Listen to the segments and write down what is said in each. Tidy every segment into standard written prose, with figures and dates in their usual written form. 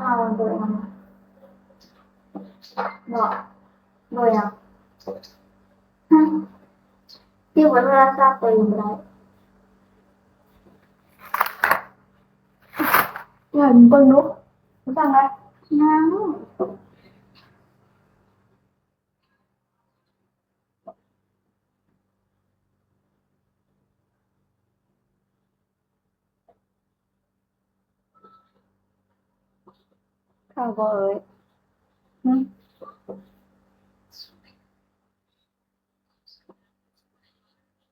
มาวันเดือนบอกบอกยังที่วันเวลาทราบตัวยังไงอย่าเบิ่งนุ๊กรู้จักไหมยังข้าวบ่เอ้ย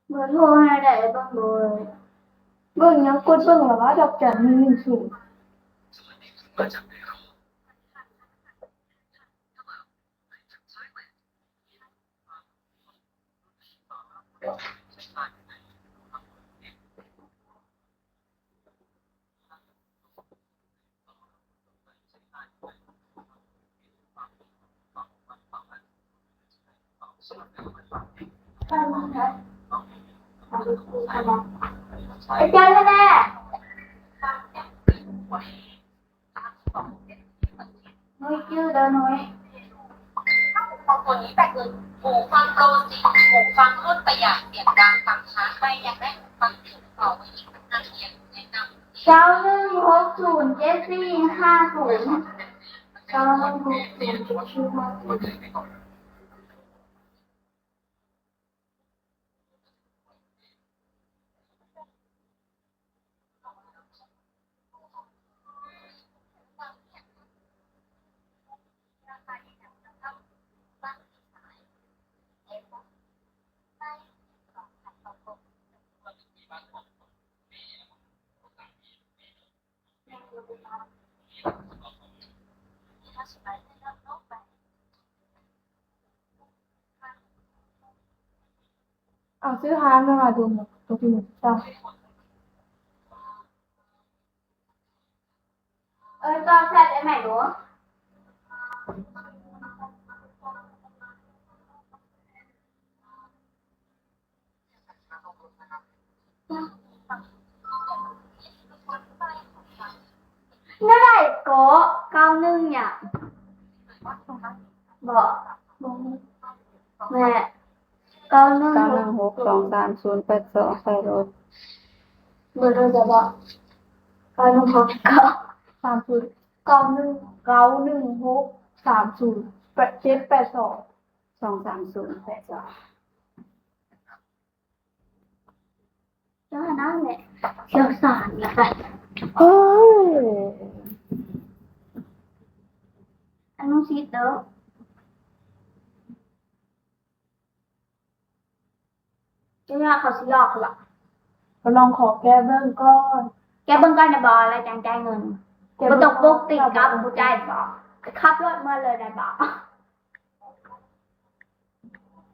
เบอร์โทรให้ได้บ้างเบอร์เบิ่งยังกดเบิ่งหรอว่าดอกจันมี10ไปมั้งคะอาจารย์แน่น้อยชื่อเด้อน้อยของตัวนี้แต่คือหูฟังโปรจริงหูฟังรุ่นประหยัดเสียงดังฟังช้าใครอยากได้หูฟังที่ต่อไว้อีกนาทีแนะนำ9160745091607450เอาซื้อหามาดูหมดตัวที่มันต้องก็แซ่บได้ไหมดูนั่นแหละก็91เนี่ยบอกแม่91623082ใส่รถเบอร์โทรจะบอก91630916308782 23082แล้วนั่นแหละเชี่ยวชาญนะคะเฮ้ยอันนู้นซีเตอร์จะว่าเขาสิหลอกหรอก็ลองขอแก้เบิ้งก่อนแก้เบิ้งก่อนนะบอแล้วจังจ่ายเงินก็ต้องปกติกับผู้จ่ายบอกขับรถมาเลยนะบอก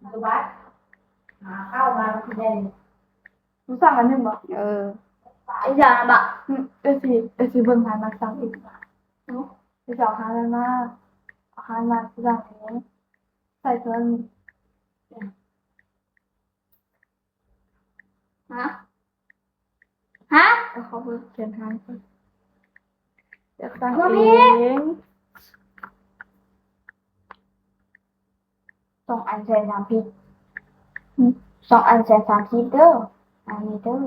ดูวัดเข้ามาคือได้รู้สั่งอันนึงบอกไอ้อย่างนั้นบอกเอซีเบิ้งหามาสั่งอีกไปเจาะหาอะไรมาหามาสั่งนี้ใส่เงินฮะเขาไปเขียนทางก่อนเดี๋ยวสั่งเอง2 อันใส่3 พริก2 อันใส่3 พริกเด้ออันนี้เด้อ